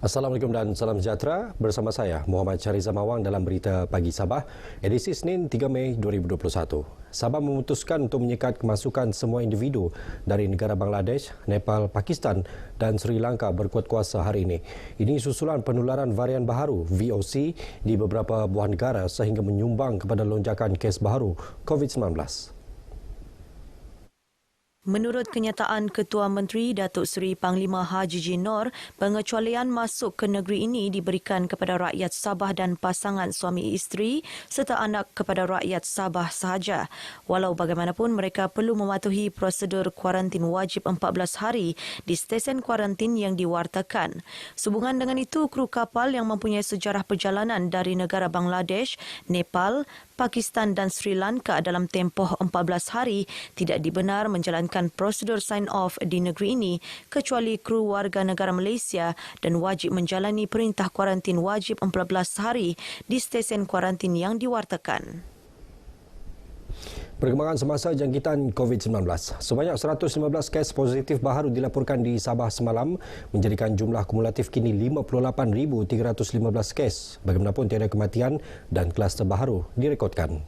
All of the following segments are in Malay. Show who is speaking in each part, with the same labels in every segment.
Speaker 1: Assalamualaikum dan salam sejahtera. Bersama saya Muhammad Syahriza Mawang dalam Berita Pagi Sabah, edisi Senin 3 Mei 2021. Sabah memutuskan untuk menyekat kemasukan semua individu dari negara Bangladesh, Nepal, Pakistan dan Sri Lanka berkuat kuasa hari ini. Ini susulan penularan varian baharu VOC di beberapa buah negara sehingga menyumbang kepada lonjakan kes baharu COVID-19.
Speaker 2: Menurut kenyataan Ketua Menteri Datuk Seri Panglima Haji Jinor, pengecualian masuk ke negeri ini diberikan kepada rakyat Sabah dan pasangan suami isteri serta anak kepada rakyat Sabah sahaja. Walau bagaimanapun, mereka perlu mematuhi prosedur kuarantin wajib 14 hari di stesen kuarantin yang diwartakan. Sehubungan dengan itu, kru kapal yang mempunyai sejarah perjalanan dari negara Bangladesh, Nepal, Pakistan dan Sri Lanka dalam tempoh 14 hari tidak dibenar menjalankan prosedur sign-off di negeri ini kecuali kru warga negara Malaysia dan wajib menjalani perintah kuarantin wajib 14 hari di stesen kuarantin yang diwartakan.
Speaker 1: Perkembangan semasa jangkitan COVID-19. Sebanyak 115 kes positif baharu dilaporkan di Sabah semalam, menjadikan jumlah kumulatif kini 58,315 kes. Bagaimanapun tiada kematian dan kluster baharu direkodkan.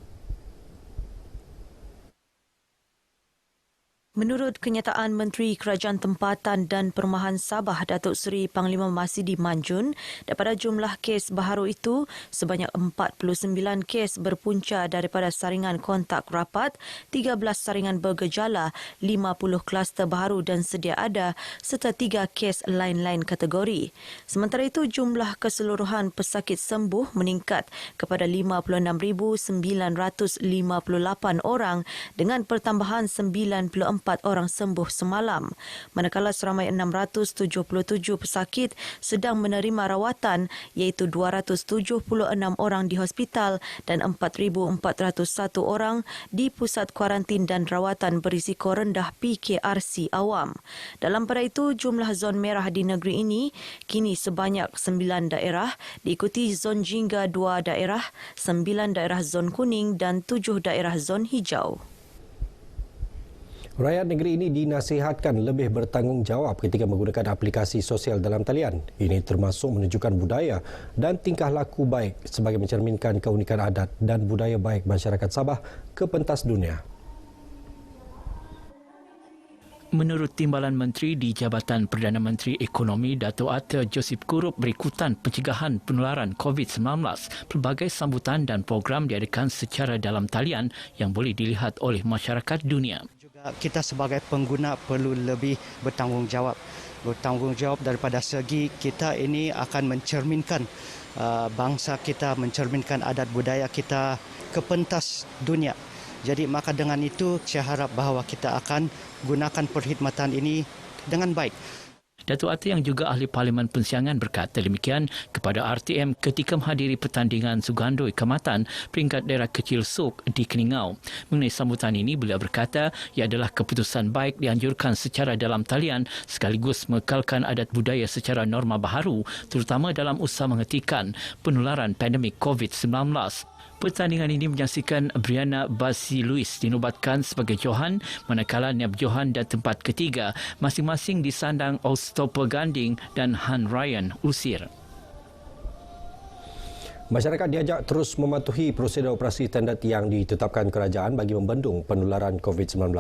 Speaker 2: Menurut kenyataan Menteri Kerajaan Tempatan dan Perumahan Sabah Datuk Seri Panglima Masidi Manjun, daripada jumlah kes baharu itu, sebanyak 49 kes berpunca daripada saringan kontak rapat, 13 saringan bergejala, 50 kluster baharu dan sedia ada serta 3 kes lain-lain kategori. Sementara itu, jumlah keseluruhan pesakit sembuh meningkat kepada 56,958 orang dengan pertambahan 94 orang sembuh semalam, manakala seramai 677 pesakit sedang menerima rawatan iaitu 276 orang di hospital dan 4,401 orang di pusat kuarantin dan rawatan berisiko rendah PKRC awam. Dalam pada itu, jumlah zon merah di negeri ini kini sebanyak 9 daerah, diikuti zon jingga 2 daerah, 9 daerah zon kuning dan 7 daerah zon hijau.
Speaker 1: Rakyat negeri ini dinasihatkan lebih bertanggungjawab ketika menggunakan aplikasi sosial dalam talian. Ini termasuk menunjukkan budaya dan tingkah laku baik sebagai mencerminkan keunikan adat dan budaya baik masyarakat Sabah ke pentas dunia.
Speaker 3: Menurut Timbalan Menteri di Jabatan Perdana Menteri Ekonomi Dato' Atta Joseph Kurup berikutan pencegahan penularan COVID-19, pelbagai sambutan dan program diadakan secara dalam talian yang boleh dilihat oleh masyarakat dunia.
Speaker 4: Juga kita sebagai pengguna perlu lebih bertanggungjawab. Bertanggungjawab daripada segi kita ini akan mencerminkan bangsa kita, mencerminkan adat budaya kita ke pentas dunia. Jadi maka dengan itu saya harap bahawa kita akan gunakan perkhidmatan ini dengan baik.
Speaker 3: Datuk Atta yang juga ahli Parlimen Persiangan berkata demikian kepada RTM ketika menghadiri pertandingan Sugandoi Kamatan peringkat daerah kecil Sok di Keningau. Mengenai sambutan ini, beliau berkata ia adalah keputusan baik dianjurkan secara dalam talian sekaligus mengekalkan adat budaya secara norma baharu terutama dalam usaha menghentikan penularan pandemik COVID-19. Pertandingan ini menyaksikan Brianna Basiluis dinobatkan sebagai Johan, manakala Niab Johan dan tempat ketiga masing-masing disandang Olstoper Ganding dan Han Ryan Usir.
Speaker 1: Masyarakat diajak terus mematuhi prosedur operasi standard yang ditetapkan kerajaan bagi membendung penularan COVID-19.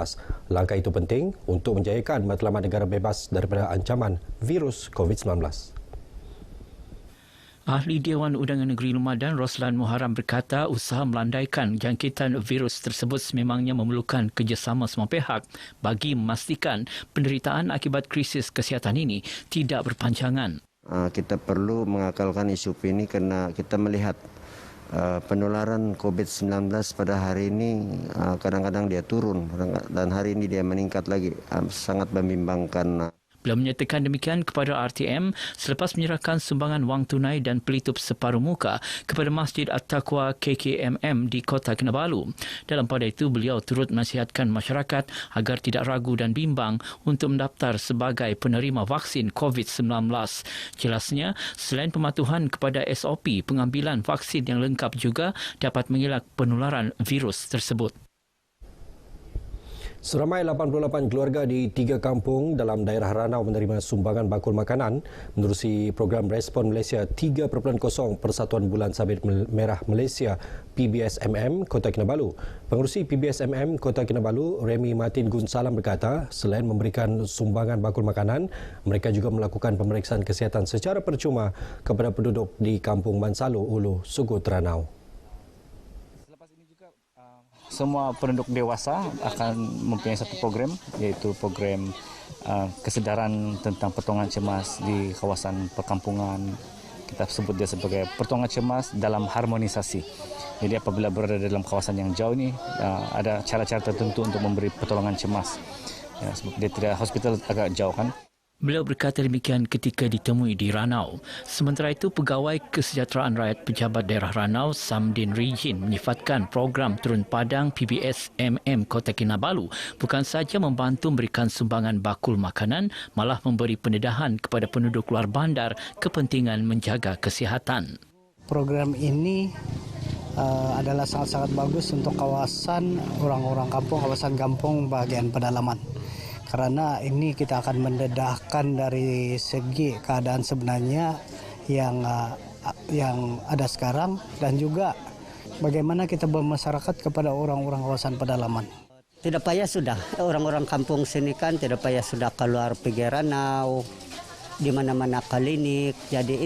Speaker 1: Langkah itu penting untuk menjayakan matlamat negara bebas daripada ancaman virus COVID-19.
Speaker 3: Ahli Dewan Undangan Negeri Lumadan Roslan Muharram berkata usaha melandaikan jangkitan virus tersebut sememangnya memerlukan kerjasama semua pihak bagi memastikan penderitaan akibat krisis kesihatan ini tidak berpanjangan.
Speaker 5: Kita perlu mengakalkan isu ini kerana kita melihat penularan COVID-19 pada hari ini kadang-kadang dia turun dan hari ini dia meningkat lagi, sangat membimbangkan.
Speaker 3: Beliau menyatakan demikian kepada RTM selepas menyerahkan sumbangan wang tunai dan pelitup separuh muka kepada Masjid At-Taqwa KKMM di Kota Kinabalu. Dalam pada itu, beliau turut menasihatkan masyarakat agar tidak ragu dan bimbang untuk mendaftar sebagai penerima vaksin COVID-19. Jelasnya, selain pematuhan kepada SOP, pengambilan vaksin yang lengkap juga dapat mengelak penularan virus tersebut.
Speaker 1: Seramai 88 keluarga di 3 kampung dalam daerah Ranau menerima sumbangan bakul makanan menerusi program Respon Malaysia 3.0 Persatuan Bulan Sabit Merah Malaysia PBSMM Kota Kinabalu. Pengerusi PBSMM Kota Kinabalu, Remy Martin Gunsalam berkata, selain memberikan sumbangan bakul makanan, mereka juga melakukan pemeriksaan kesihatan secara percuma kepada penduduk di Kampung Mansalu, Ulu, Sugut, Ranau.
Speaker 6: Semua penduduk dewasa akan mempunyai satu program, iaitu program kesedaran tentang pertolongan cemas di kawasan perkampungan. Kita sebut dia sebagai pertolongan cemas dalam harmonisasi. Jadi apabila berada dalam kawasan yang jauh ini, ada cara-cara tertentu untuk memberi pertolongan cemas. Ya, sebab dia tidak, hospital agak jauh kan.
Speaker 3: Beliau berkata demikian ketika ditemui di Ranau. Sementara itu, Pegawai Kesejahteraan Rakyat Pejabat Daerah Ranau, Samdin Rijin, menyifatkan program Turun Padang PBSMM Kota Kinabalu bukan sahaja membantu memberikan sumbangan bakul makanan, malah memberi pendedahan kepada penduduk luar bandar kepentingan menjaga kesihatan.
Speaker 7: Program ini adalah sangat-sangat bagus untuk kawasan orang-orang kampung, kawasan kampung bahagian pedalaman. Karena ini kita akan mendedahkan dari segi keadaan sebenarnya yang ada sekarang dan juga bagaimana kita bermasyarakat kepada orang-orang kawasan pedalaman.
Speaker 8: Tidak payah sudah, orang-orang kampung sini kan tidak payah sudah keluar pergi Ranau, di mana-mana klinik. Jadi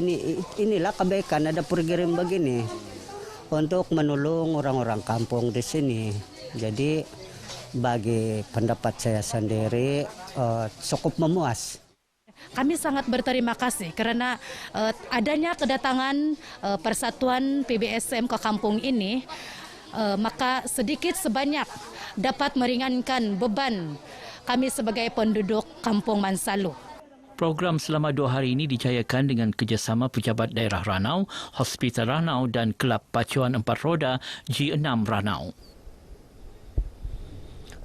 Speaker 8: inilah kebaikan ada program begini untuk menolong orang-orang kampung di sini. Jadi bagi pendapat saya sendiri cukup memuas.
Speaker 9: Kami sangat berterima kasih kerana adanya kedatangan Persatuan PBSM ke kampung ini, maka sedikit sebanyak dapat meringankan beban kami sebagai penduduk Kampung Mansalu.
Speaker 3: Program selama 2 hari ini dijayakan dengan kerjasama Pejabat Daerah Ranau, Hospital Ranau dan Kelab Pacuan 4 Roda G6 Ranau.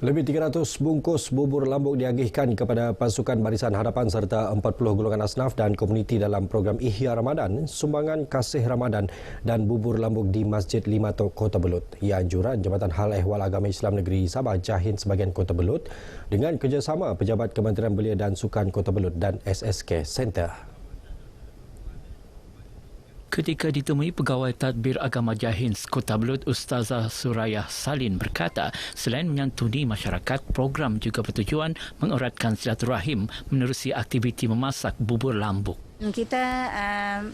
Speaker 1: Lebih 300 bungkus bubur lambuk diagihkan kepada pasukan Barisan Hadapan serta 40 golongan asnaf dan komuniti dalam program Ihya Ramadan, sumbangan kasih Ramadan dan bubur lambuk di Masjid Lima Tok Kota Belud. Ia anjuran Jabatan Hal Ehwal Agama Islam Negeri Sabah Jahin sebahagian Kota Belud dengan kerjasama Pejabat Kementerian Belia dan Sukan Kota Belud dan SSK Center.
Speaker 3: Ketika ditemui Pegawai Tadbir Agama Jahin Kota Belud, Ustazah Surayah Salin berkata, selain menyantuni masyarakat, program juga bertujuan mengeratkan silaturahim menerusi aktiviti memasak bubur lambuk.
Speaker 10: Kita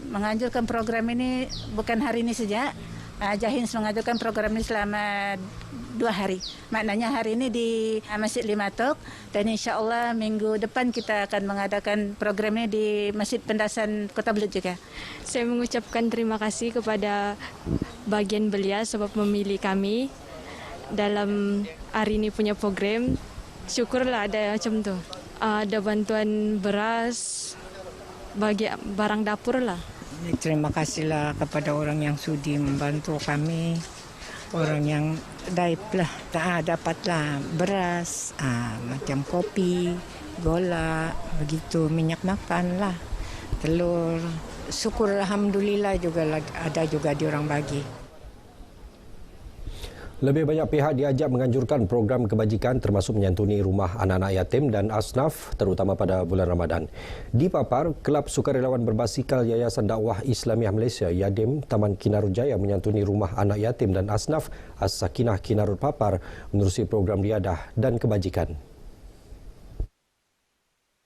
Speaker 10: menganjurkan program ini bukan hari ini saja. Jahin mengajukan program ini selama 2 hari. Maknanya hari ini di Masjid Lima Tok dan insya-Allah minggu depan kita akan mengadakan program ini di Masjid Pendasan Kota Belud juga.
Speaker 11: Saya mengucapkan terima kasih kepada bagian belia sebab memilih kami dalam hari ini punya program. Syukurlah ada macam tu. Ada bantuan beras, bagi barang dapur lah.
Speaker 12: Terima kasihlah kepada orang yang sudi membantu kami, orang yang daiplah dapatlah beras, macam kopi, gula, begitu minyak makan lah, telur. Syukur alhamdulillah juga ada juga diorang bagi.
Speaker 1: Lebih banyak pihak diajak menganjurkan program kebajikan termasuk menyantuni rumah anak-anak yatim dan asnaf terutama pada bulan Ramadan. Di Papar, Kelab Sukarelawan Berbasikal Yayasan Dakwah Islamiah Malaysia Yadim Taman Kinarut Jaya menyantuni rumah anak yatim dan asnaf As-Sakinah Kinarut Papar menerusi program riadah dan kebajikan.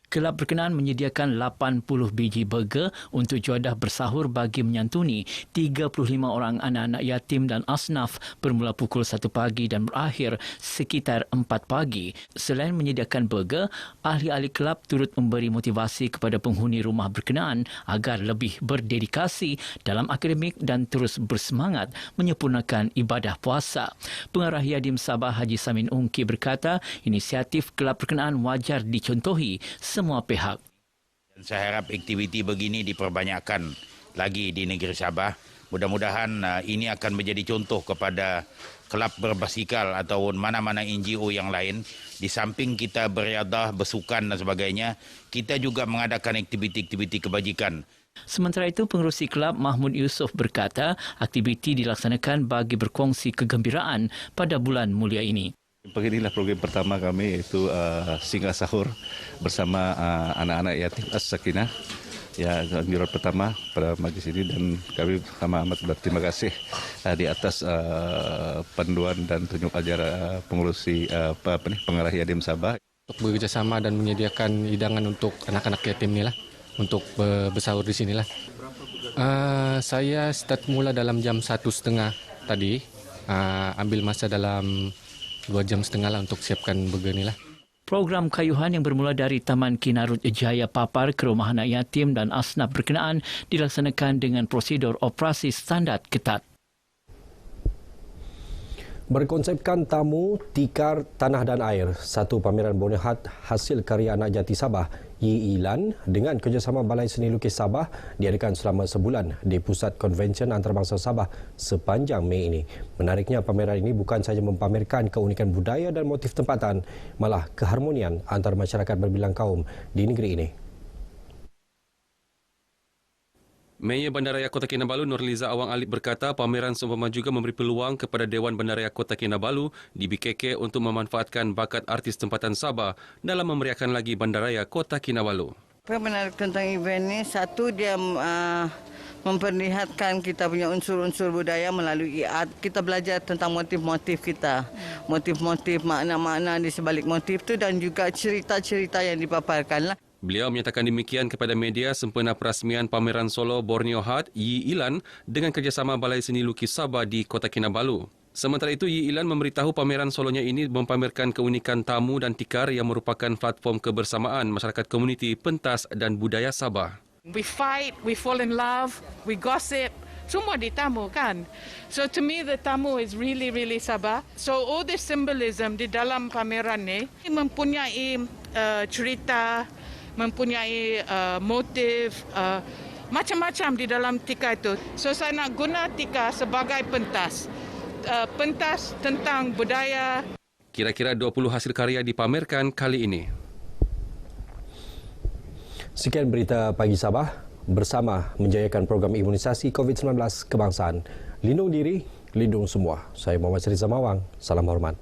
Speaker 3: Kelab berkenaan menyediakan 80 biji burger untuk juadah bersahur bagi menyantuni 35 orang anak-anak yatim dan asnaf bermula pukul 1 pagi dan berakhir sekitar 4 pagi. Selain menyediakan burger, ahli-ahli kelab turut memberi motivasi kepada penghuni rumah berkenaan agar lebih berdedikasi dalam akademik dan terus bersemangat menyempurnakan ibadah puasa. Pengarah Yadim Sabah Haji Samin Ungki berkata, inisiatif kelab berkenaan wajar dicontohi semua pihak.
Speaker 13: Dan saya harap aktiviti begini diperbanyakkan lagi di negeri Sabah. Mudah-mudahan ini akan menjadi contoh kepada kelab berbasikal atau mana-mana NGO yang lain. Di samping kita beriadah, bersukan dan sebagainya, kita juga mengadakan aktiviti-aktiviti kebajikan.
Speaker 3: Sementara itu, pengerusi kelab Mahmud Yusof berkata, aktiviti dilaksanakan bagi berkongsi kegembiraan pada bulan mulia ini.
Speaker 14: Pagi inilah program pertama kami, yaitu singgah sahur bersama anak-anak yatim As-Sakinah. Ya, anjuran pertama pada majlis ini, dan kami amat berterima kasih di atas panduan dan tunjuk ajar pengurusi pengarah Yatim Sabah.
Speaker 15: Untuk bekerjasama dan menyediakan hidangan untuk anak-anak yatim ni lah, untuk bersahur di sini lah. Saya start mula dalam jam 1:30 tadi, ambil masa dalam 2 jam setengah lah untuk siapkan burger ni lah.
Speaker 3: Program kayuhan yang bermula dari Taman Kinarut Jaya Papar ke Rumah Anak Yatim dan asnaf berkenaan dilaksanakan dengan prosedur operasi standard ketat.
Speaker 1: Berkonsepkan tamu, tikar, tanah dan air, satu pameran bonehad hasil karya anak jati Sabah, Yi Ilan, dengan kerjasama Balai Seni Lukis Sabah diadakan selama sebulan di Pusat Konvensyen Antarabangsa Sabah sepanjang Mei ini. Menariknya, pameran ini bukan sahaja mempamerkan keunikan budaya dan motif tempatan, malah keharmonian antar masyarakat berbilang kaum di negeri ini.
Speaker 16: Mayor Bandaraya Kota Kinabalu Nurliza Awang Alip berkata pameran seumpama juga memberi peluang kepada Dewan Bandaraya Kota Kinabalu di BKK untuk memanfaatkan bakat artis tempatan Sabah dalam memeriahkan lagi Bandaraya Kota Kinabalu.
Speaker 17: Apa menarik tentang event ini, satu dia memperlihatkan kita punya unsur-unsur budaya melalui art. Kita belajar tentang motif-motif kita, motif-motif, makna-makna di sebalik motif itu, dan juga cerita-cerita yang dipaparkan lah.
Speaker 16: Beliau menyatakan demikian kepada media sempena perasmian pameran Solo Borneo Heart Yi Ilan dengan kerjasama Balai Seni Lukis Sabah di Kota Kinabalu. Sementara itu, Yi Ilan memberitahu pameran solonya ini mempamerkan keunikan tamu dan tikar yang merupakan platform kebersamaan masyarakat komuniti pentas dan budaya Sabah.
Speaker 18: We fight, we fall in love, we gossip. Semua di tamu kan. So to me the tamu is really Sabah. So all the symbolism di dalam pameran ni mempunyai cerita, mempunyai motif, macam-macam di dalam tikar itu. So saya nak guna tikar sebagai pentas. Pentas tentang budaya.
Speaker 16: Kira-kira 20 hasil karya dipamerkan kali ini.
Speaker 1: Sekian berita Pagi Sabah bersama menjayakan program imunisasi COVID-19 kebangsaan. Lindung diri, lindung semua. Saya Muhammad Syariza Mawang. Salam hormat.